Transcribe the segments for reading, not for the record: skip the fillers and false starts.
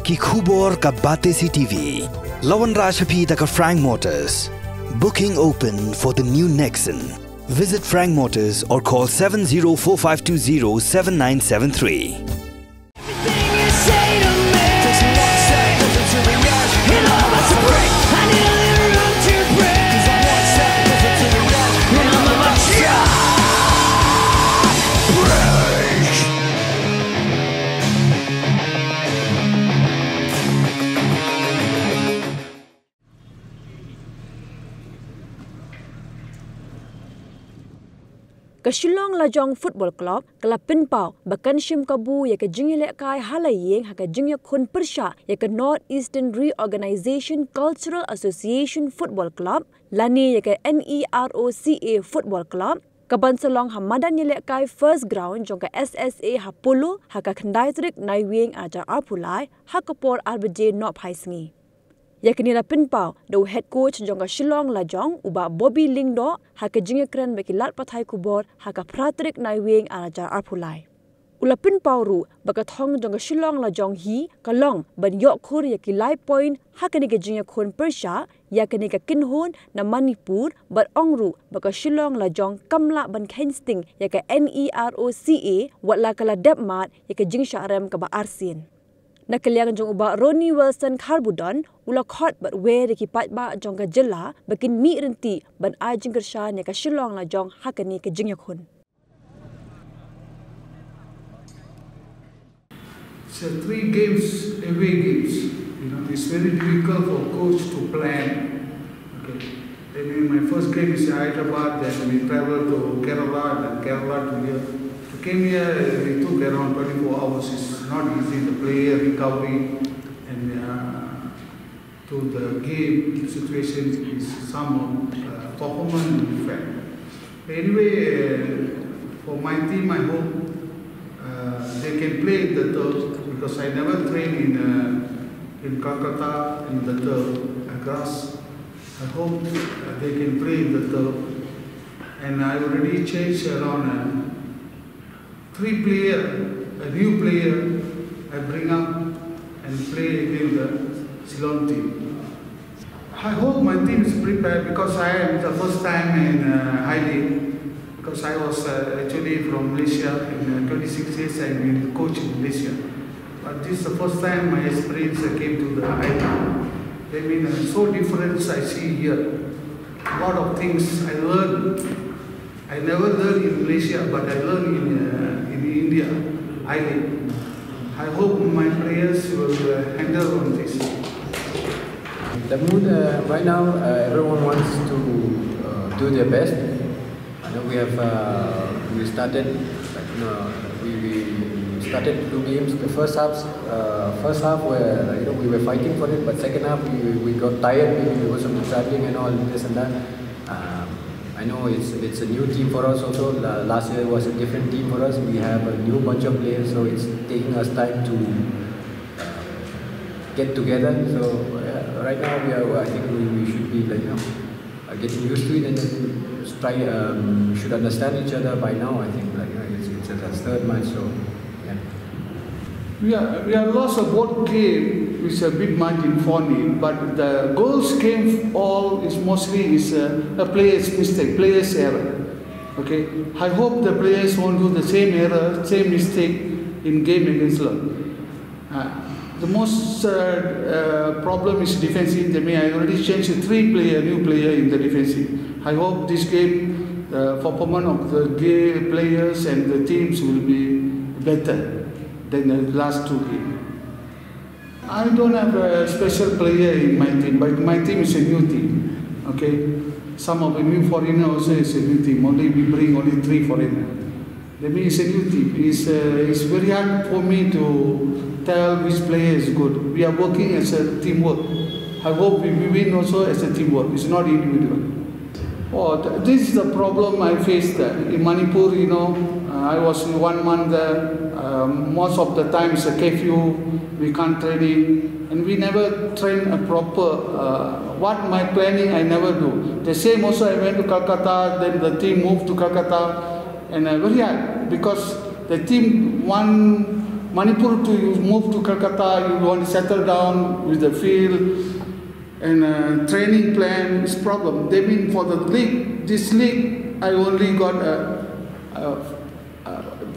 Ki khubor ka Batesi TV. Lawan Rajhapi ka Frank Motors. Booking open for the new Nexon. Visit Frank Motors or call 7045207973. Ke Shillong Lajong Football Club kelap pinpau bakan shim kabu ya ke Jingïakhun hala Ïing ha ke Jingïakhun persha ya ke North Eastern Reorganization Cultural Association Football Club lani ya ke NEROCA Football Club kaban Shillong hamadan yelekai first ground jong ke SSA ha pulu ha ke khandai trik nai Ïing ajar apulai ha ke por RBJ no phaisngi yakni na pinpau do head coach jong ka Shillong Lajong uba Bobby Lingdo ha ke Jingïakhun beki lat pathai kubor ha ka pratrik nai Ïing ajar apulai ula pinpau ru baka Thong jong ka Shillong Lajong hi kalong ban yok khur yaki lai point ha ke ni ke Jingïakhun persha yakni ka kinhun na Manipur bat ongru baka Shillong Lajong kamla ban Hensting yaka NEROCA watla kala depmat yaka Jingsharem ka ba Arsin nakaliang jong uba Ronnie Wilson Kharbudon ula khot bat we ki pat ba jong ka jilla bakin mi renti ban ajing kersha ne ka Shillong Lajong hakani ke Jingïakhun. So 3 games, away games. You know, it's very difficult for coach to plan. Okay. I mean, my first game is Hyderabad, then we traveled to Kerala, then Kerala to here. To came here, we took around 24 hours. It's not easy. The player recovery and to the game situation is some performance effect. Anyway, for my team, I hope they can play in the turf because I never trained in Kolkata in the turf grass. I hope they can play in the turf, and I already changed around 3 players, a new player I bring up and play against the Shillong team. I hope my team is prepared because I am the first time in Ïing. Because I was actually from Malaysia in 26 years I've been coach in Malaysia. But this is the first time my experience came to the Ïing. I mean, so different I see here. A lot of things I learned. I never learned in Malaysia, but I learned in India, Ïing. I hope my players will handle on this. The mood right now, everyone wants to do their best. I know we have we started we started 2 games. The first half where we were fighting for it, but second half we got tired because of the traveling and all this and that. I know it's a new team for us also. Last year was a different team for us. We have a new bunch of players, so it's taking us time to get together. So right now I think we should be getting used to it and then try should understand each other by now. I think it's a 3rd match, so yeah. We have lost a both game with a big margin 4-0, but the goals came all is mostly a player's mistake, player's error. Okay, I hope the players won't do the same error, same mistake in game against Shillong. The most problem is defensive. I already changed 3 new player in the defensive. I hope this game, the performance of the players and the teams will be better than the last 2 games. I don't have a special player in my team, but my team is a new team. Okay, some of the new foreigners also is a new team. We bring only 3 foreigners. That means it's a new team. It's very hard for me to tell which player is good. We are working as a teamwork. I hope we win also as a teamwork. It's not individual. This is the problem I faced in Manipur. I was 1 month there. Most of the time it's a curfew. We can't train, and we never train a proper. What my planning I never do. The same also I went to Kolkata. Then the team moved to Kolkata, and very hard because the team one Manipur to you move to Calcutta, you want to settle down with the field and training plan is problem. They mean for the league, this league, I only got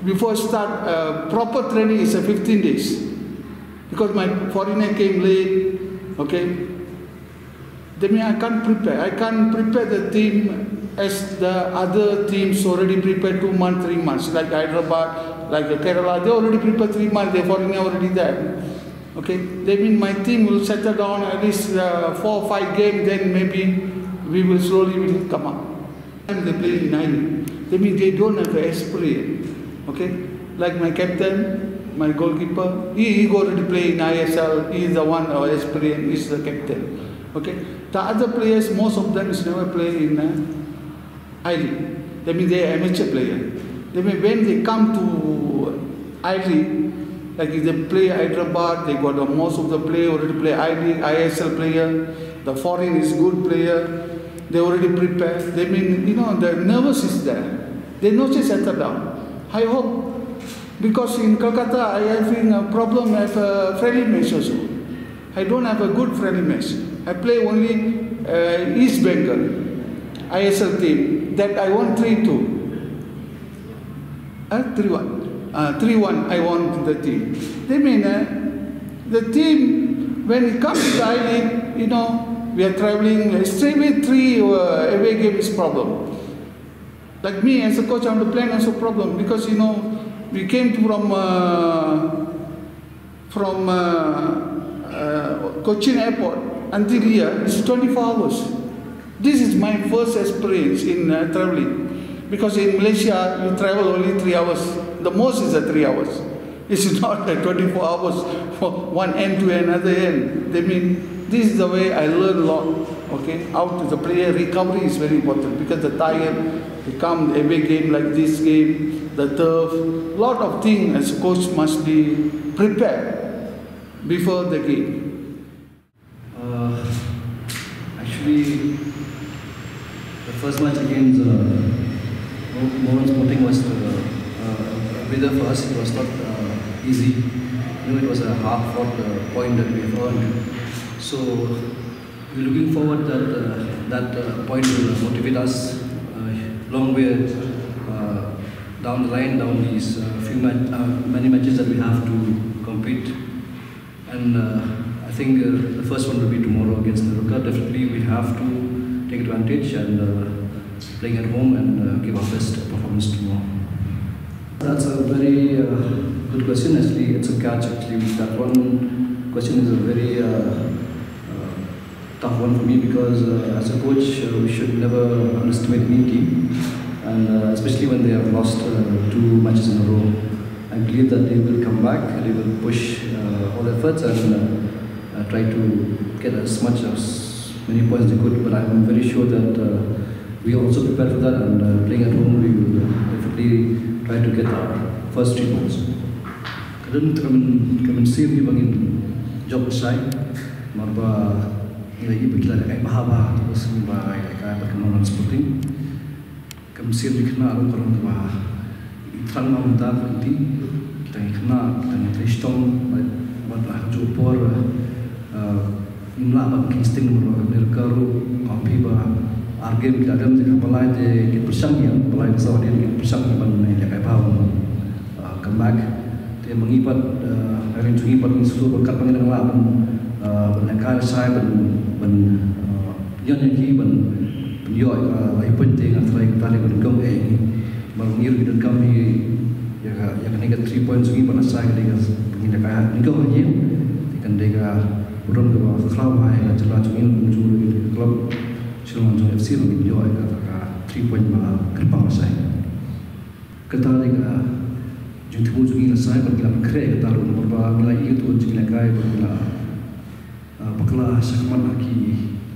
before start proper training is 15 days because my foreigner came late. Okay, they mean I can't prepare. I can't prepare the team as the other teams already prepared 2 months, 3 months, like Hyderabad, like Kerala, they already prepared 3 months, they foreigner already there. Okay, they mean my team will settle down at least 4 or 5 games, then maybe we will slowly come up. And they play in Ïing. They mean they don't have experience. Okay, like my captain, my goalkeeper, he already play in ISL. He is the one who has experience. He is the captain. Okay, the other players, most of them is never play in I-League. That means they are amateur player. That means when they come to I-League, like if they play Hyderabad, they got most of the player already play I-League, ISL player. The foreign is good player. They already prepared. They mean, you know, the nervous is there. They not just settle down. I hope, because in Calcutta I have a problem with friendly match also. I don't have a good friendly match. I play only East Bengal ISL team that I won 3-2. 3-1. 3-1 I won the team. They mean the team, when it comes to I-League, you know, we are traveling straight with 3 away game is problem. Like me as a coach, I'm the plan also problem because, you know, we came from Cochin airport until here, it's 24 hours. This is my first experience in traveling. Because in Malaysia, you travel only 3 hours. The most is 3 hours. It's not 24 hours from one end to another end. They mean, this is the way I learn a lot. Okay, out to the player recovery is very important because the tire, they come every game like this game, the turf, lot of things as a coach must be prepared before the game. Actually, the first match against Mohan Sporting was breather for us. It was not easy. You know, it was a hard-fought point that we have earned. So we're looking forward that point will motivate us long way down the line, down these many matches that we have to compete. And I think the first one will be tomorrow against Naruka. Definitely we have to take advantage and playing at home and give our best performance tomorrow. That's a very good question. Actually, it's a catch. Actually, that one question is a very tough one for me because as a coach, we should never underestimate any team, and especially when they have lost 2 matches in a row. I believe that they will come back, they will push all efforts and try to get as many points as they could. But I'm very sure that we are also prepared for that, and playing at home, we will definitely try to get our first 3 points. Kami save di bangin job besar, marba lagi berkila kayak bahaba terus bahaya kayak perkembangan Sporting. Kami save di kena orang orang tua itrang mau minta nanti kita kena Shillong buat jupor imla bang Kingston merekaru kampi bah argem kita ada mereka pelai je kita bersangnya pelai besar dia kita bersangnya mana kayak bahwa come back dia mengibat hari itu mengibat insusu berkat pengen ngelaban benakal saya ben yon yang ben yo ai penting antara kita dengan kaum mengir dengan kami yang kena 3 points ini pada saya dengan pengindakan ini kau aja dengan dia urun ke klub hai jelas cungin muncul di klub Shillong FC lagi yo ai kata 3 point malah gerbang saya kata dia jumpa cungin saya pergi kerja kata lu berapa nilai itu Jingïakhun berapa bakla sakman aki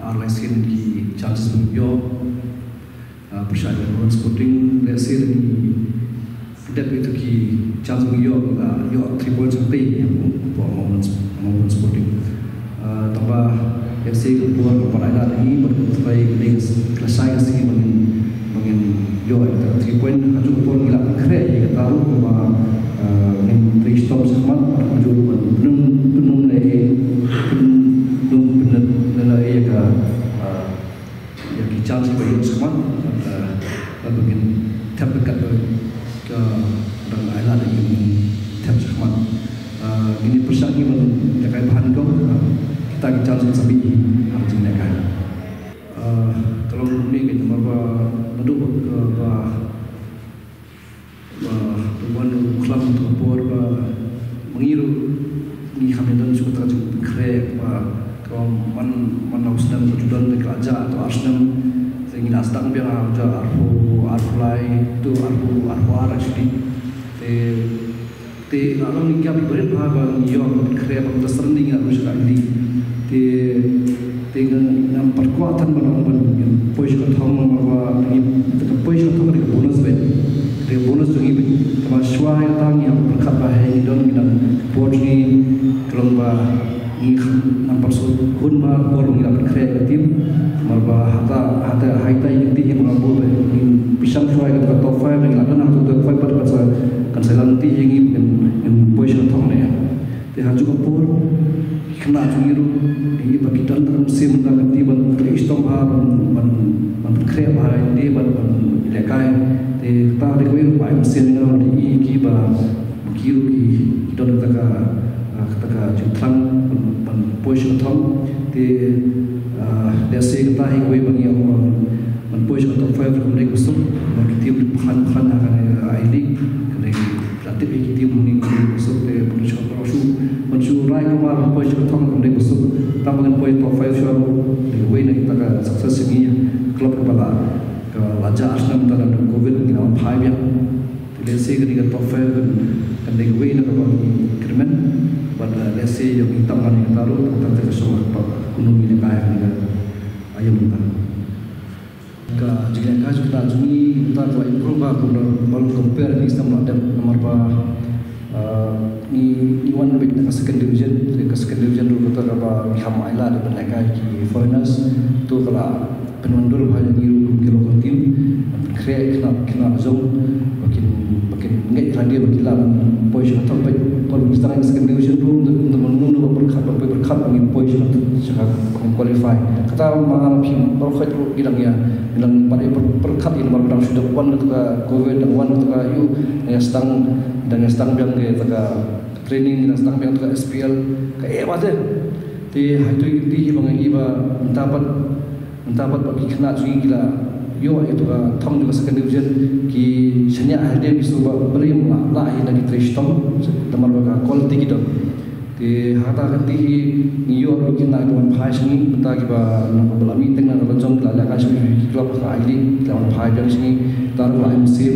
arlaisin ki chances yo percaya dengan Sporting lesir ni dep itu ki chances yo 3 points sampai untuk Mohan Sporting tambah FC ke buat perpandaian lagi berkait dengan selesai segi mengin yo 3 point haju pun gila kere kita tahu bahwa dengan Stop ini persyak ini menjaga bahan kau kita bicara sampai macam ni kan. Kalau ni kita bawa naduk ke tuan kelam tempur mengiru ni kami dan suka terjun krek kalau man ausnam tujuan ke aja atau ausnam sehingga sedang biar aja arfulai tu arfuara jadi te alam ni kami beri bahwa yo krek pada serending harus sekali te ngam perkuatan menolong yang pois ke thong bahwa ini pois ke thong dengan bonus de bonus tu ini kama swai tang yang berkat bahaya don kita port ni kalau ni nampak hun ma bor ni dapat kreatif marba hata haita yang tinggi mengambil pisang swai ke top 5 dengan ada nak top 5 pada kan selanti yang in position thong ni te haju ko por kena jungiru ini bagi dan musim dan tiban kristom ha man kreatif ha ini ban lekai te ta de ko ba musim ngam di ki ba kiru ki don taka jutang ban position thong te dese kita hi ko bagi man position top 5 ko de kusum man tim khan akan aili kene latih tim ni kusum te position Mansu rai kemar poin ketong kembali kusuk tambahan poin top 5 show di way nak kita sukses ini klub kepala ke Lajong Arsenal dalam COVID ni orang paham yang lesi ketika top 5 dan di way nak kepala kermen pada lesi yang kita mana kita taruh tentang terkesan gunung ini kaya ni ayam kita ke Jingïakhun kita cumi kita telah improve kalau compare ni sama ada nomor ni one bit ke second division dulu kita apa Ham Island dan mereka di foreigners tu kalau penundur banyak di local team create kena Lajong makin nget radio berkilau position atau kalau misalnya second division dulu untuk menunggu berkat bagi position untuk cakap qualify kata malam pim baru kerja bilang pada berkat ini baru sudah one ketika COVID dan one ketika you yang sedang biang ketika training dan sedang biang ketika SPL kayak apa deh di itu bang iba mendapat bagi kena cuci gila yo itu Thong juga second division ki senya ada bisu beli lah ini lagi Trishtom tempat mereka quality gitu di hata kati niyo bikin nak tuan phai sini beta kiba nak bela meeting nak Lajong la ka sini klub ka aili lawan phai jang sini tar la musim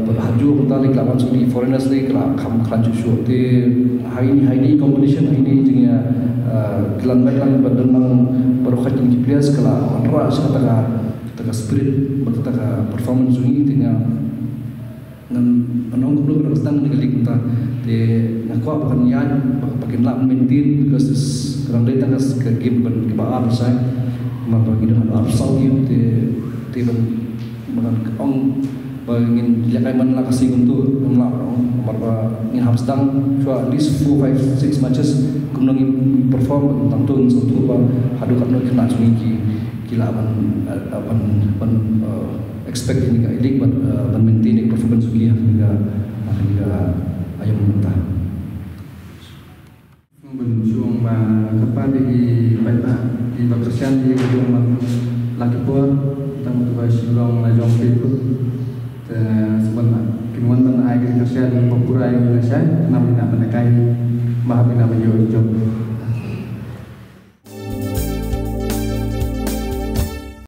berhaju beta lik lawan sini foreigners lik la kham khan chu show te hai competition ini jingnya kelan medan berdenang berkhat ni players kala onra kata spirit kata performance ini dengan menong dulu berstang dengan lik beta de nakwa bukan yan pakai lap maintain because kerang dia tangas ke game ban ke baar sai maka kita ada arsau de bukan ong bangin jakai man la kasih untuk lap maka ngin hamstang cua at least 4 5 6 matches kemudian perform tentang tun satu ba hadu kan kena sungi kila ban expect ini ka ilik ban maintain performance sugi hingga ayam mentah. Berjuang kepada di baiklah di bagian di berjuang lagi pun tentang tugas Shillong Lajong itu sebenarnya kinuan dan air kerjaan populer Indonesia nama tidak menekai maha bina menjadi job